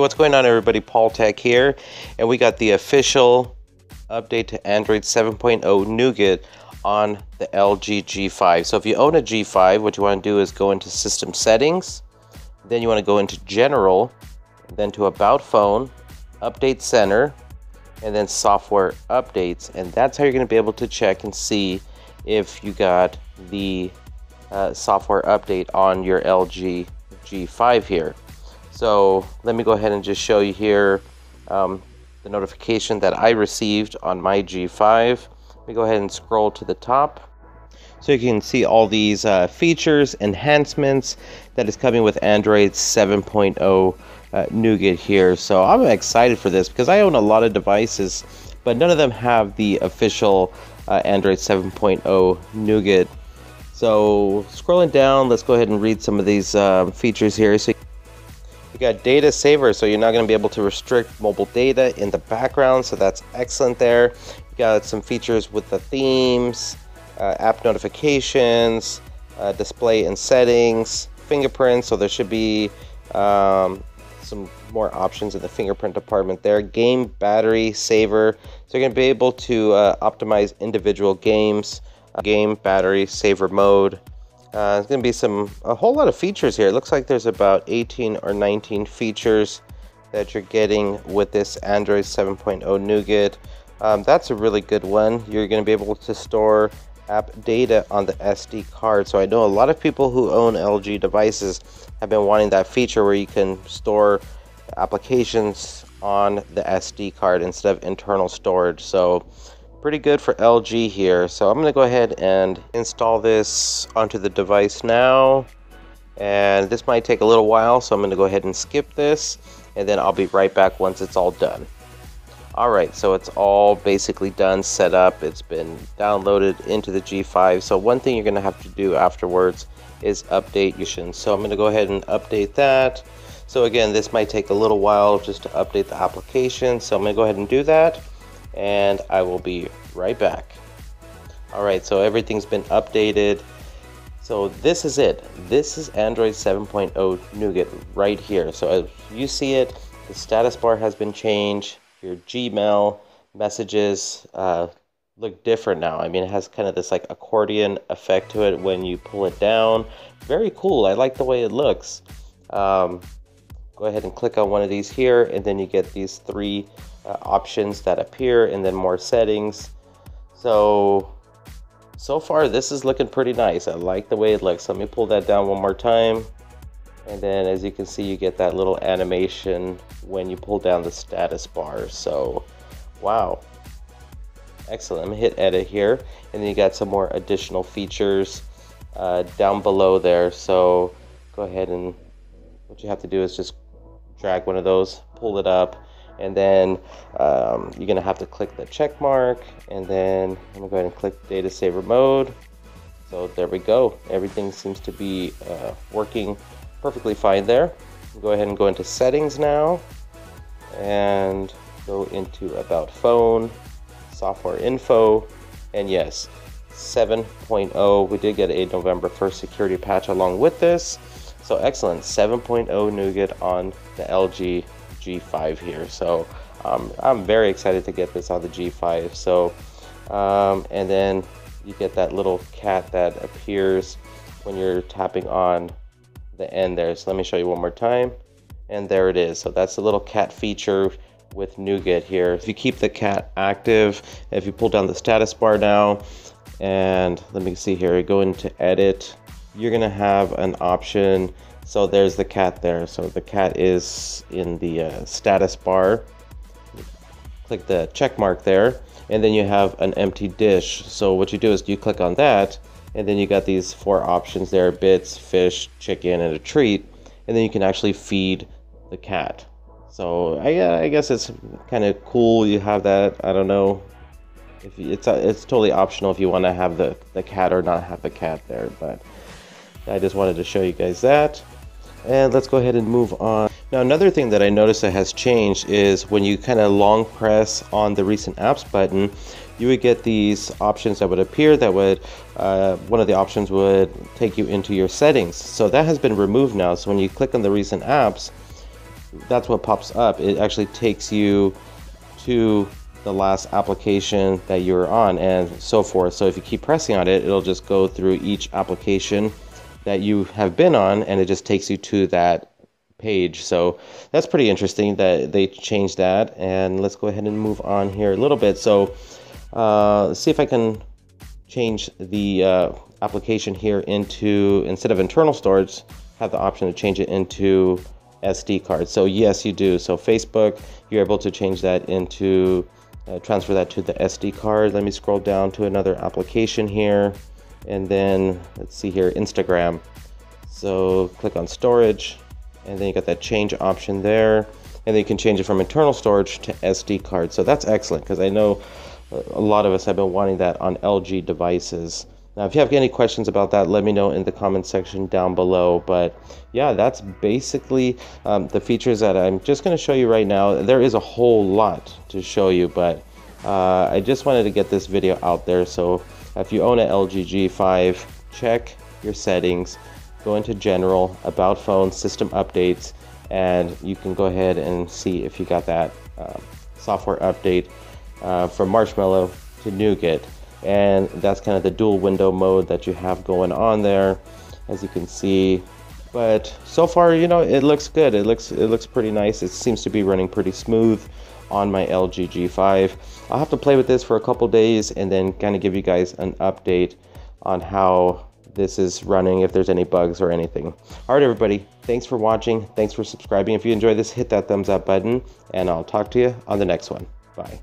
what's going on, everybody? Paul Tech here, and we got the official update to Android 7.0 Nougat on the LG G5. So if you own a G5, what you want to do is go into System Settings, then you want to go into General, then to About Phone, Update Center, and then Software Updates, and that's how you're going to be able to check and see if you got the software update on your LG G5 here. So let me go ahead and just show you here the notification that I received on my G5. Let me go ahead and scroll to the top so you can see all these features, enhancements that is coming with Android 7.0 Nougat here. So I'm excited for this because I own a lot of devices, but none of them have the official Android 7.0 Nougat. So scrolling down, let's go ahead and read some of these features here. So you got data saver, so you're not going to be able to restrict mobile data in the background, so that's excellent there. You got some features with the themes, app notifications, display and settings, fingerprints, so there should be some more options in the fingerprint department there. Game battery saver, so you're going to be able to optimize individual games. Game battery saver mode. There's going to be a whole lot of features here. It looks like there's about 18 or 19 features that you're getting with this Android 7.0 Nougat. That's a really good one. You're going to be able to store app data on the SD card. So I know a lot of people who own LG devices have been wanting that feature where you can store applications on the SD card instead of internal storage. So pretty good for LG here. So I'm going to go ahead and install this onto the device now, and this might take a little while, so I'm going to go ahead and skip this, and then I'll be right back once it's all done. Alright, so it's all basically done, set up, it's been downloaded into the G5. So one thing you're going to have to do afterwards is update your. So I'm going to go ahead and update that. So again, this might take a little while just to update the application, so I'm going to go ahead and do that, and I will be right back. Alright, so everything's been updated. So this is it. This is Android 7.0 Nougat right here. So as you see it, the status bar has been changed. Your Gmail messages look different now. I mean, it has kind of this like accordion effect to it when you pull it down. Very cool. I like the way it looks. Go ahead and click on one of these here, and then you get these three options that appear, and then more settings. So far this is looking pretty nice. I like the way it looks. Let me pull that down one more time, and then as you can see, you get that little animation when you pull down the status bar. So wow, excellent. Let me hit edit here, and then you got some more additional features down below there. So go ahead, and what you have to do is just drag one of those, pull it up, and then you're gonna have to click the check mark, and then I'm gonna go ahead and click data saver mode. So there we go. Everything seems to be working perfectly fine there. Go ahead and go into settings now, and go into about phone, software info, and yes, 7.0. We did get a November 1st security patch along with this. So excellent, 7.0 Nougat on the LG G5 here. So I'm very excited to get this on the G5. So and then you get that little cat that appears when you're tapping on the end there. So let me show you one more time, and there it is. So that's the little cat feature with Nougat here. If you keep the cat active, if you pull down the status bar now, and let me see here, go into edit, you're gonna have an option. So there's the cat there. So the cat is in the status bar. Click the check mark there, and then you have an empty dish. So what you do is you click on that, and then you got these four options there: bits, fish, chicken, and a treat. And then you can actually feed the cat. So I guess it's kind of cool you have that. I don't know if it's totally optional if you want to have the cat or not have the cat there, but I just wanted to show you guys that. And let's go ahead and move on. Now another thing that I noticed that has changed is when you kind of long press on the recent apps button, you would get these options that would appear that would, one of the options would take you into your settings. So that has been removed now. So when you click on the recent apps, that's what pops up. It actually takes you to the last application that you're on and so forth. So if you keep pressing on it, it'll just go through each application that you have been on, and it just takes you to that page. So that's pretty interesting that they changed that. And let's go ahead and move on here a little bit. So let's see if I can change the application here into, instead of internal storage, have the option to change it into SD card. So yes, you do. So Facebook, you're able to change that into transfer that to the SD card. Let me scroll down to another application here, and then let's see here, Instagram. So click on storage, and then you got that change option there, and then you can change it from internal storage to SD card. So that's excellent, because I know a lot of us have been wanting that on LG devices. Now, if you have any questions about that, let me know in the comment section down below. But yeah, that's basically the features that I'm just going to show you right now. There is a whole lot to show you, but I just wanted to get this video out there. So if you own an LG G5, check your settings, go into general, about phone, system updates, and you can go ahead and see if you got that software update from Marshmallow to Nougat. And that's kind of the dual window mode that you have going on there, as you can see. But so far, you know, it looks good. It looks pretty nice. It seems to be running pretty smooth on my LG G5. I'll have to play with this for a couple days and then kind of give you guys an update on how this is running, if there's any bugs or anything. All right, everybody, thanks for watching. Thanks for subscribing. If you enjoyed this, hit that thumbs up button, and I'll talk to you on the next one. Bye.